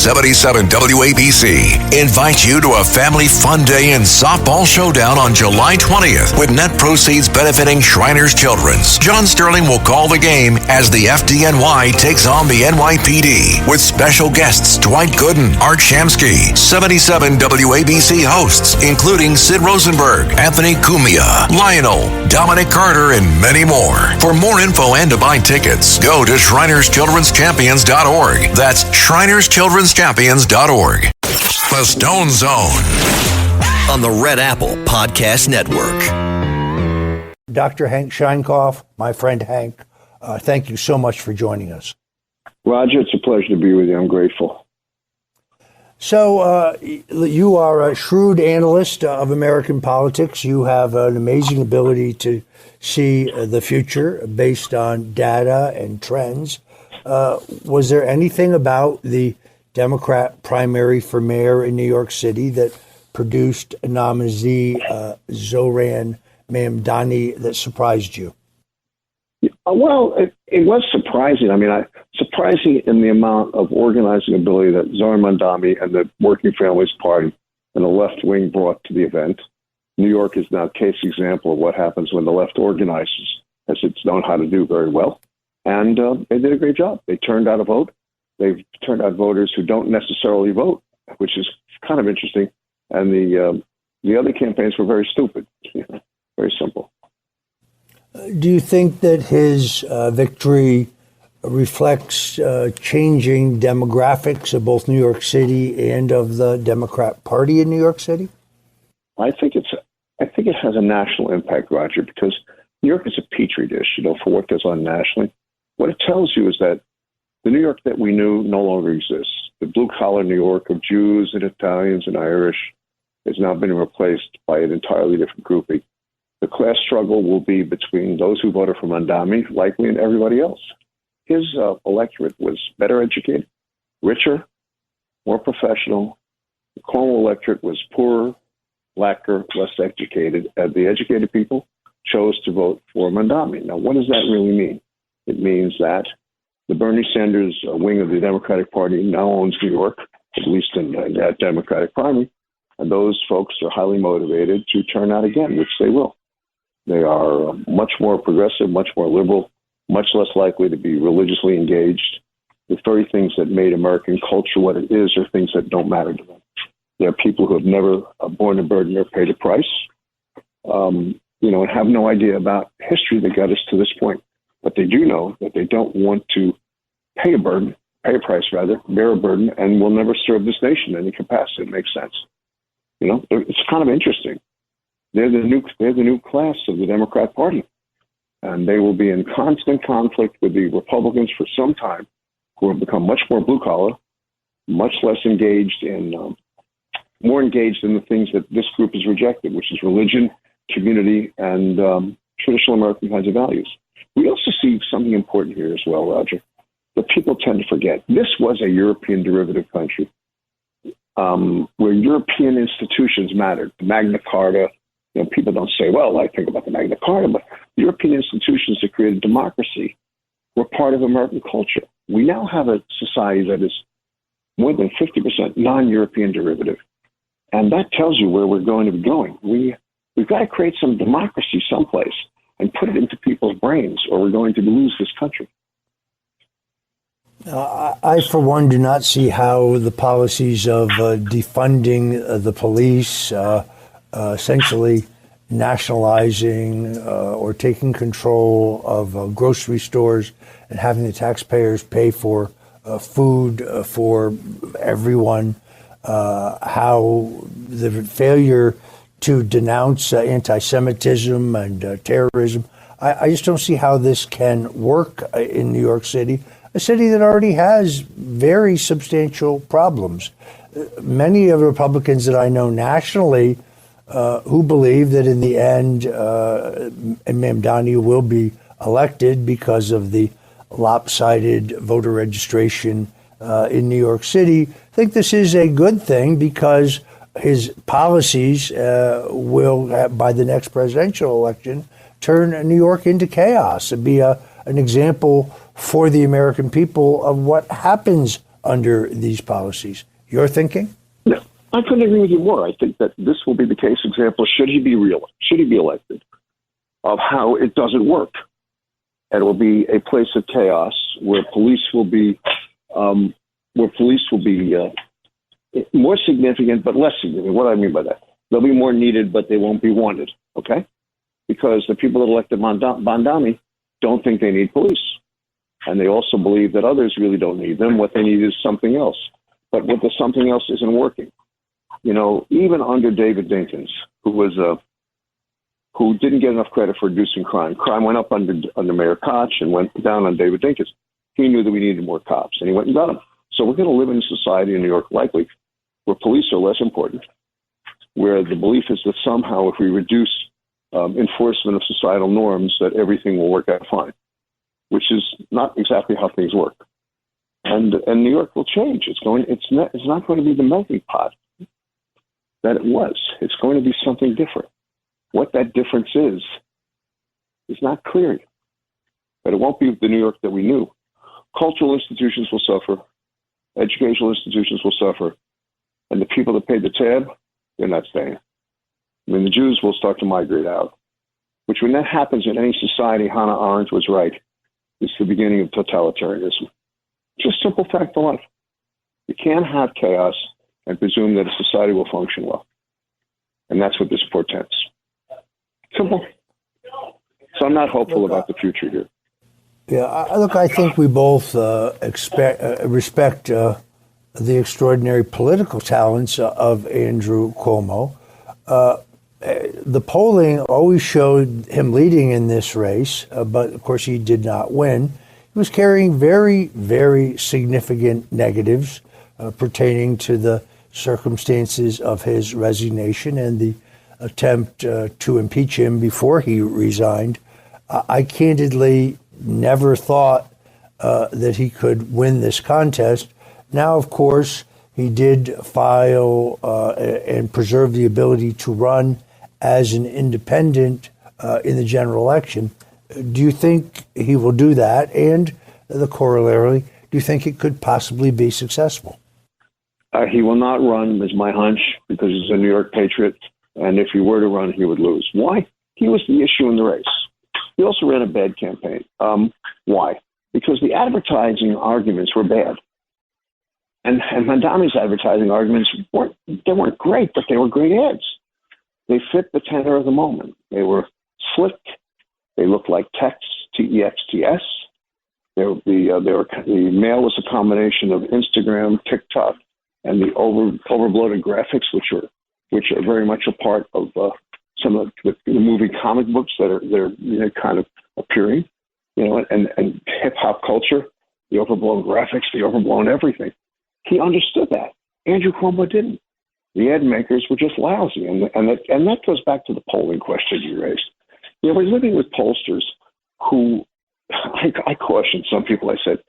77 WABC invites you to a family fun day and softball showdown on July 20th with net proceeds benefiting Shriners Children's. John Sterling will call the game as the FDNY takes on the NYPD with special guests Dwight Gooden, Art Shamsky, 77 WABC hosts including Sid Rosenberg, Anthony Cumia, Lionel, Dominic Carter, and many more. For more info and to buy tickets, go to ShrinersChildren'sChampions.org. That's ShrinersChildren'sChampions.org. The Stone Zone on the Red Apple Podcast Network. Dr. Hank Sheinkopf, my friend Hank, thank you so much for joining us. Roger, it's a pleasure to be with you. I'm grateful. So you are a shrewd analyst of American politics. You have an amazing ability to see the future based on data and trends. Was there anything about the Democrat primary for mayor in New York City that produced nominee Zohran Mamdani that surprised you? Well, it was surprising. I mean, surprising in the amount of organizing ability that Zohran Mamdani and the Working Families Party and the left wing brought to the event. New York is now a case example of what happens when the left organizes, as it's known how to do very well. And they did a great job. They turned out a vote. They've turned out voters who don't necessarily vote, which is kind of interesting. And the other campaigns were very stupid. Very simple. Do you think that his victory reflects changing demographics of both New York City and of the Democrat Party in New York City? I think it has a national impact, Roger, because New York is a petri dish, for what goes on nationally. What it tells you is that the New York that we knew no longer exists. The blue-collar New York of Jews and Italians and Irish has now been replaced by an entirely different grouping. The class struggle will be between those who voted for Mamdani, likely, and everybody else. His electorate was better educated, richer, more professional. The Cornwall electorate was poorer, blacker, less educated. And the educated people chose to vote for Mamdani. Now, what does that really mean? It means that the Bernie Sanders wing of the Democratic Party now owns New York, at least in that Democratic primary, and those folks are highly motivated to turn out again, which they will. They are much more progressive, much more liberal, much less likely to be religiously engaged. The very things that made American culture what it is are things that don't matter to them. They're people who have never borne a burden or paid a price, and have no idea about history that got us to this point. But they do know that they don't want to pay a price, bear a burden, and will never serve this nation in any capacity. It makes sense. It's kind of interesting. They're the new class of the Democrat Party, and they will be in constant conflict with the Republicans for some time, who have become much more blue collar, much less engaged in, more engaged in the things that this group has rejected, which is religion, community, and traditional American kinds of values. We also see something important here as well, Roger, that people tend to forget. This was a European derivative country where European institutions mattered. The Magna Carta, people don't say, well, I think about the Magna Carta, but the European institutions that created democracy were part of American culture. We now have a society that is more than 50% non-European derivative. And that tells you where we're going to be going. We've got to create some democracy someplace and put it into people's brains, or we're going to lose this country. I, for one, do not see how the policies of defunding the police, essentially nationalizing or taking control of grocery stores and having the taxpayers pay for food for everyone, how the failure to denounce anti-Semitism and terrorism. I just don't see how this can work in New York City, a city that already has very substantial problems. Many of the Republicans that I know nationally who believe that in the end Mamdani will be elected because of the lopsided voter registration in New York City, think this is a good thing because his policies will, by the next presidential election, turn New York into chaos. It'd be an example for the American people of what happens under these policies. Your thinking? No, I couldn't agree with you more. I think that this will be the case example, should he be elected, of how it doesn't work. And it will be a place of chaos where police will be more significant but less significant. What do I mean by that? They'll be more needed, but they won't be wanted, okay? Because the people that elected Bandami don't think they need police. And they also believe that others really don't need them. What they need is something else. But what the something else isn't working. You know, even under David Dinkins, who didn't get enough credit for reducing crime. Crime went up under Mayor Koch and went down on David Dinkins. He knew that we needed more cops, and he went and got them. So we're going to live in a society in New York, likely, where police are less important, where the belief is that somehow if we reduce enforcement of societal norms, that everything will work out fine, which is not exactly how things work. And New York will change. It's not going to be the melting pot that it was. It's going to be something different. What that difference is not clear yet. But it won't be the New York that we knew. Cultural institutions will suffer. Educational institutions will suffer. And the people that paid the tab, they're not staying. I mean, the Jews will start to migrate out, which when that happens in any society, Hannah Arendt was right, it's the beginning of totalitarianism. Just a simple fact of life. You can't have chaos and presume that a society will function well. And that's what this portends. Simple. So I'm not hopeful about the future here. Yeah, look, I think we both respect the extraordinary political talents of Andrew Cuomo. The polling always showed him leading in this race, but of course he did not win. He was carrying very, very significant negatives pertaining to the circumstances of his resignation and the attempt to impeach him before he resigned. I candidly never thought that he could win this contest. Now, of course, he did file and preserve the ability to run as an independent in the general election. Do you think he will do that? And the corollary, do you think it could possibly be successful? He will not run, is my hunch, because he's a New York patriot. And if he were to run, he would lose. Why? He was the issue in the race. He also ran a bad campaign. Why? Because the advertising arguments were bad. And Mandami's advertising arguments weren't great, but they were great ads. They fit the tenor of the moment. They were slick. They looked like text, TEXTS. The mail was a combination of Instagram, TikTok, and the overbloated graphics, which are very much a part of some of the movie comic books that are kind of appearing, and hip hop culture, the overblown graphics, the overblown everything. He understood that. Andrew Cuomo didn't. The ad makers were just lousy, and that goes back to the polling question you raised. We're living with pollsters who I cautioned some people. I said,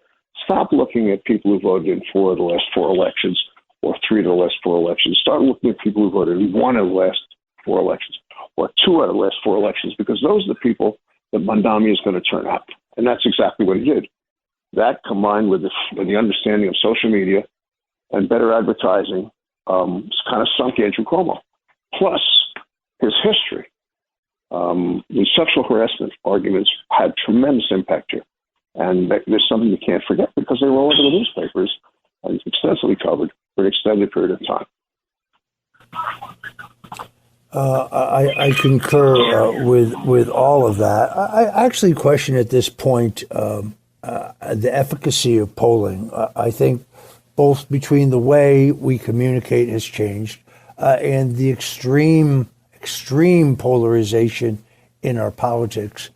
stop looking at people who voted in 4 of the last 4 elections or 3 of the last 4 elections. Start looking at people who voted in 1 of the last 4 elections or 2 out of the last 4 elections, because those are the people that Mandami is going to turn out. And that's exactly what he did. That, combined with the understanding of social media and better advertising, kind of sunk Andrew Cuomo. Plus, his history. The sexual harassment arguments had tremendous impact here. And there's something you can't forget, because they were all over the newspapers and extensively covered for an extended period of time. I concur with all of that. I actually question at this point the efficacy of polling. I think both between the way we communicate has changed and the extreme polarization in our politics.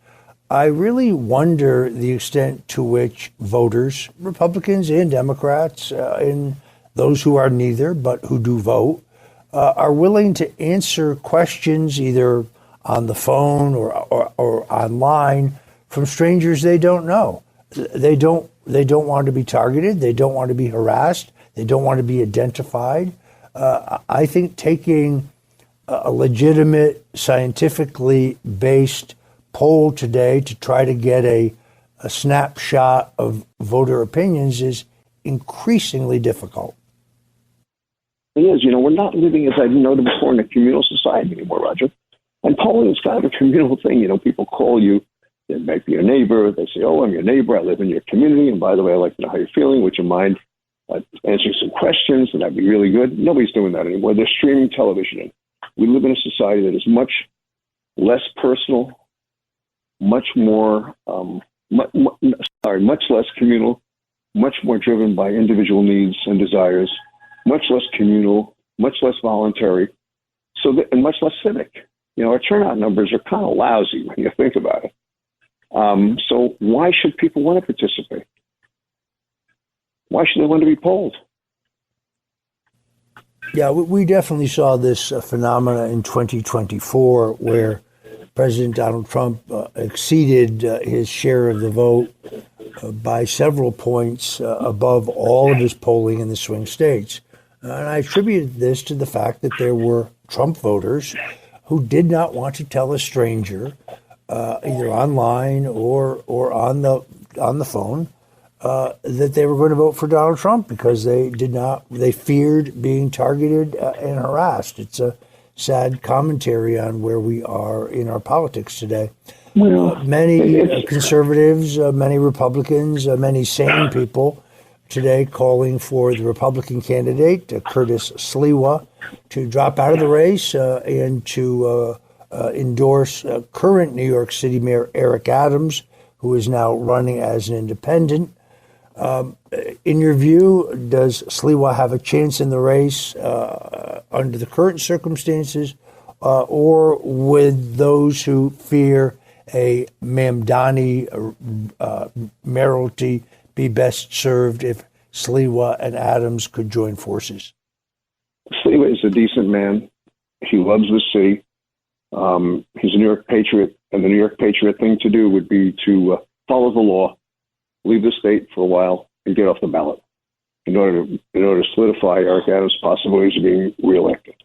I really wonder the extent to which voters, Republicans and Democrats, and those who are neither but who do vote, are willing to answer questions either on the phone or online from strangers they don't know. They don't want to be targeted. They don't want to be harassed. They don't want to be identified. I think taking a legitimate, scientifically based poll today to try to get a snapshot of voter opinions is increasingly difficult. It is. We're not living, as I noted before, in a communal society anymore, Roger. And polling is kind of a communal thing. People call you. It might be your neighbor. They say, oh, I'm your neighbor. I live in your community. And by the way, I'd like to know how you're feeling. Would you mind answering some questions? And that'd be really good. Nobody's doing that anymore. They're streaming television in. We live in a society that is much less personal, much more, much less communal, much more driven by individual needs and desires, much less communal, much less voluntary, and much less civic. Our turnout numbers are kind of lousy when you think about it. So why should people want to participate? Why should they want to be polled? Yeah, we definitely saw this phenomena in 2024 where President Donald Trump exceeded his share of the vote by several points above all of his polling in the swing states. And I attribute this to the fact that there were Trump voters who did not want to tell a stranger, either online or on the phone, that they were going to vote for Donald Trump because they feared being targeted and harassed. It's a sad commentary on where we are in our politics today. Many conservatives, many Republicans, many sane people today calling for the Republican candidate, Curtis Sliwa, to drop out of the race and to endorse current New York City Mayor Eric Adams, who is now running as an independent. In your view, does Sliwa have a chance in the race under the current circumstances, or would those who fear a Mamdani mayoralty be best served if Sliwa and Adams could join forces? Sliwa is a decent man. He loves the city. He's a New York patriot, and the New York patriot thing to do would be to follow the law, leave the state for a while, and get off the ballot in order to solidify Eric Adams' possibilities of being reelected.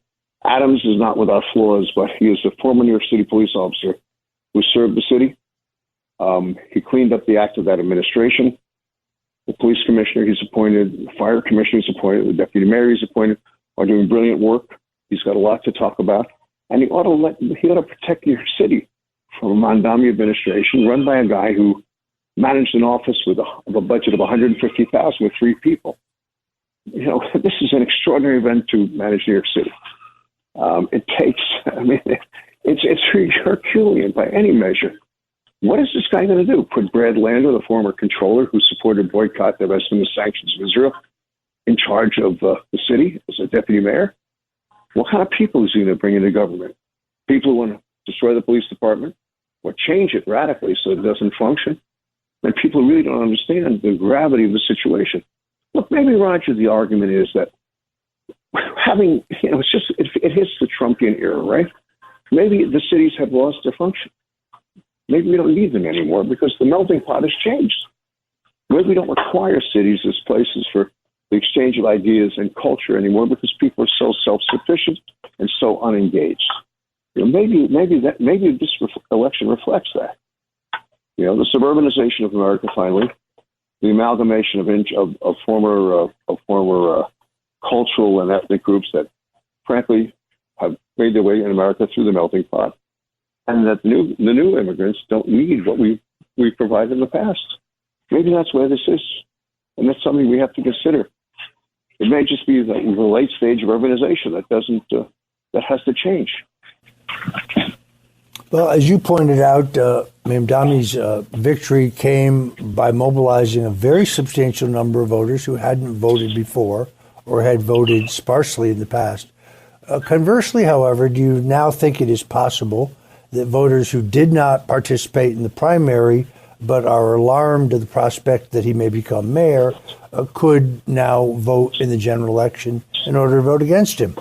Adams is not without flaws, but he is a former New York City police officer who served the city. He cleaned up the act of that administration. The police commissioner he's appointed, the fire commissioner he's appointed, the deputy mayor he's appointed are doing brilliant work. He's got a lot to talk about, and he ought to protect New York City from a Mamdani administration run by a guy who managed an office with a budget of $150,000 with 3 people. This is an extraordinary event to manage New York City. It's Herculean by any measure. What is this guy going to do? Put Brad Lander, the former controller who supported boycott, divestment, and sanctions of Israel, in charge of the city as a deputy mayor? What kind of people is he going to bring into government? People who want to destroy the police department or change it radically so it doesn't function? And people really don't understand the gravity of the situation. Look, maybe, Roger, the argument is that it hits the Trumpian era, right? Maybe the cities have lost their function. Maybe we don't need them anymore because the melting pot has changed. Maybe we don't require cities as places for the exchange of ideas and culture anymore because people are so self-sufficient and so unengaged. Maybe this election reflects that. The suburbanization of America finally, the amalgamation of former cultural and ethnic groups that, frankly, have made their way in America through the melting pot, and that the new immigrants don't need what we provided in the past. Maybe that's where this is, and that's something we have to consider. It may just be that the late stage of urbanization that has to change. Well, as you pointed out, Mamdani's victory came by mobilizing a very substantial number of voters who hadn't voted before or had voted sparsely in the past. Conversely, however, do you now think it is possible that voters who did not participate in the primary but are alarmed at the prospect that he may become mayor could now vote in the general election in order to vote against him?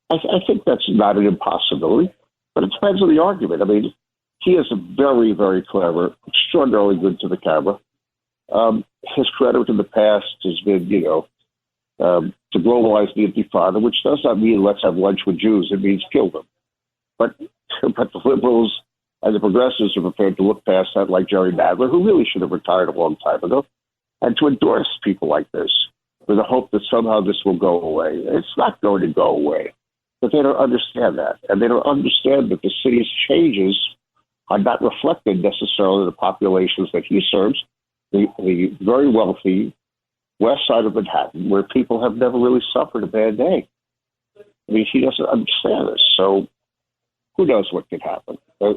I think that's not an impossibility, but it depends on the argument. I mean, he is a very, very clever, extraordinarily good to the camera. His credit in the past has been, to globalize the Intifada, which does not mean let's have lunch with Jews. It means kill them. But the liberals and the progressives are prepared to look past that, like Jerry Nadler, who really should have retired a long time ago. and to endorse people like this with the hope that somehow this will go away. It's not going to go away. But they don't understand that. And they don't understand that the city's changes are not reflected necessarily in the populations that he serves, the very wealthy west side of Manhattan, where people have never really suffered a bad day. I mean, he doesn't understand this. So who knows what could happen? I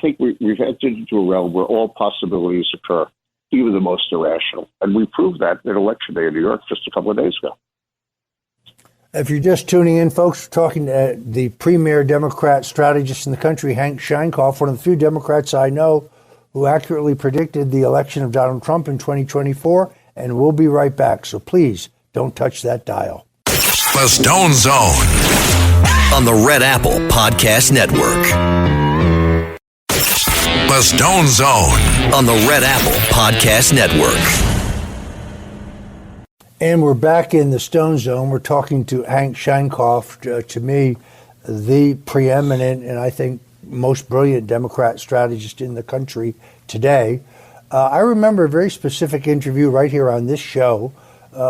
think we've entered into a realm where all possibilities occur, even the most irrational. And we proved that in Election Day in New York just a couple of days ago. If you're just tuning in, folks, we're talking to the premier Democrat strategist in the country, Hank Sheinkopf, one of the few Democrats I know who accurately predicted the election of Donald Trump in 2024. And we'll be right back. So please don't touch that dial. The Stone Zone on the Red Apple Podcast Network. The Stone Zone on the Red Apple Podcast Network. And we're back in the Stone Zone. We're talking to Hank Sheinkopf, to me, the preeminent and I think most brilliant Democrat strategist in the country today. I remember a very specific interview right here on this show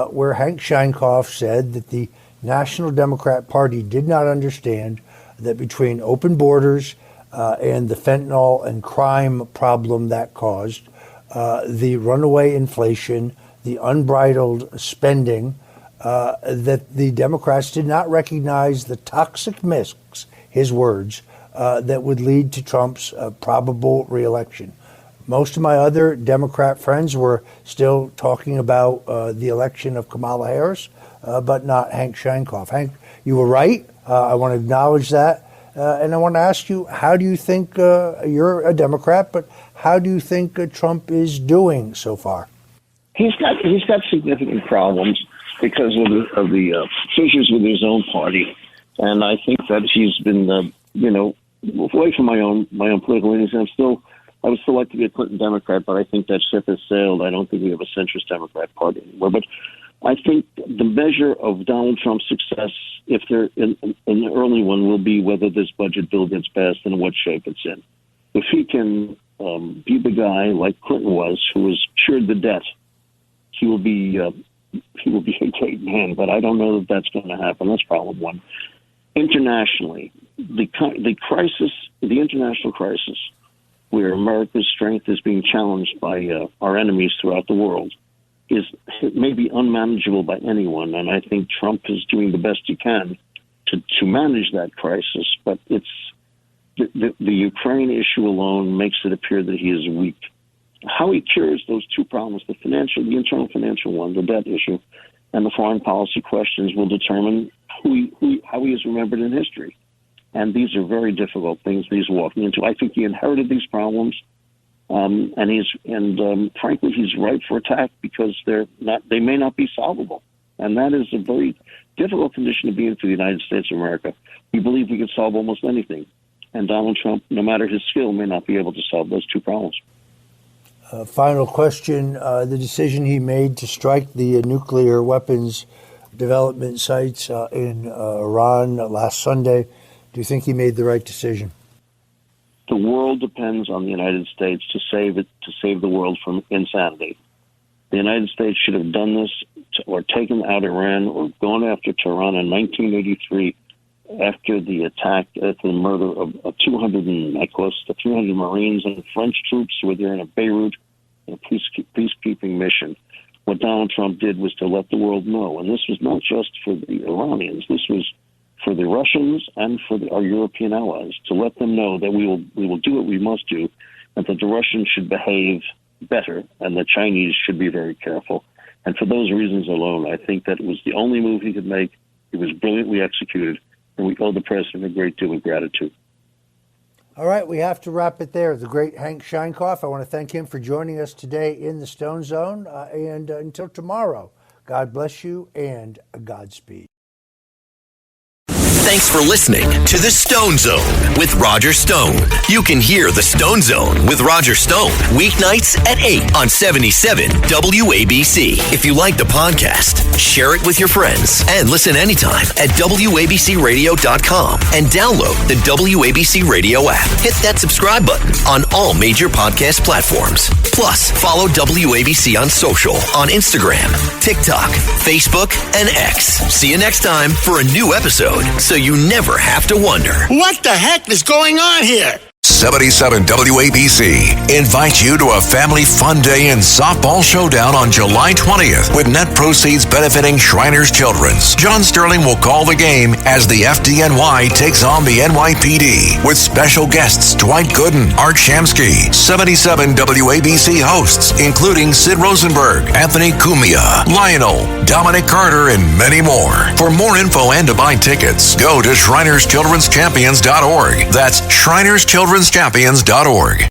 where Hank Sheinkopf said that the National Democrat Party did not understand that between open borders and the fentanyl and crime problem that caused, the runaway inflation, the unbridled spending, that the Democrats did not recognize the toxic mix, his words, that would lead to Trump's probable reelection. Most of my other Democrat friends were still talking about the election of Kamala Harris, but not Hank Sheinkopf. Hank, you were right. I want to acknowledge that. And I want to ask you, how do you think, you're a Democrat, but how do you think Trump is doing so far? He's got significant problems because of the fissures with his own party, and I think that he's been, away from my own political leanings. I would still like to be a Clinton Democrat, but I think that ship has sailed. I don't think we have a centrist Democrat Party anymore. But I think the measure of Donald Trump's success, if they're in the early one, will be whether this budget bill gets passed and what shape it's in. If he can be the guy like Clinton was, who has cured the debt, he will be a great man. But I don't know that that's going to happen. That's problem one. Internationally, the crisis, the international crisis, where America's strength is being challenged by our enemies throughout the world, it may be unmanageable by anyone, and I think Trump is doing the best he can to manage that crisis. But it's the Ukraine issue alone makes it appear that he is weak. How he cures those two problems, the internal financial one, the debt issue, and the foreign policy questions, will determine how he is remembered in history. And these are very difficult things that he's walking into. I think he inherited these problems, and frankly, he's ripe for attack because they may not be solvable. And that is a very difficult condition to be in for the United States of America. We believe we can solve almost anything. And Donald Trump, no matter his skill, may not be able to solve those two problems. Final question. The decision he made to strike the nuclear weapons development sites in Iran last Sunday, do you think he made the right decision? The world depends on the United States to save the world from insanity. The United States should have done this or taken out Iran or gone after Tehran in 1983 after the attack, after the murder of 200 and close to 300 Marines and French troops who were there in Beirut in a peacekeeping mission. What Donald Trump did was to let the world know, and this was not just for the Iranians, this was for the Russians and for our European allies, to let them know that we will do what we must do, and that the Russians should behave better, and the Chinese should be very careful. And for those reasons alone, I think that it was the only move he could make. It was brilliantly executed, and we owe the president a great deal of gratitude. All right, we have to wrap it there. The great Hank Sheinkopf, I want to thank him for joining us today in the Stone Zone. And until tomorrow, God bless you and Godspeed. Thanks for listening to The Stone Zone with Roger Stone. You can hear The Stone Zone with Roger Stone weeknights at 8 on 77 WABC. If you like the podcast, share it with your friends and listen anytime at WABCRadio.com and download the WABC Radio app. Hit that subscribe button on all major podcast platforms. Plus, follow WABC on social, on Instagram, TikTok, Facebook, and X. See you next time for a new episode, so you never have to wonder. What the heck is going on here? 77 WABC invites you to a family fun day and softball showdown on July 20th with net proceeds benefiting Shriners Children's. John Sterling will call the game as the FDNY takes on the NYPD with special guests Dwight Gooden, Art Shamsky, 77 WABC hosts including Sid Rosenberg, Anthony Cumia, Lionel, Dominic Carter, and many more. For more info and to buy tickets, go to ShrinersChildren'sChampions.org. That's ShrinersChildren'sChampions.org.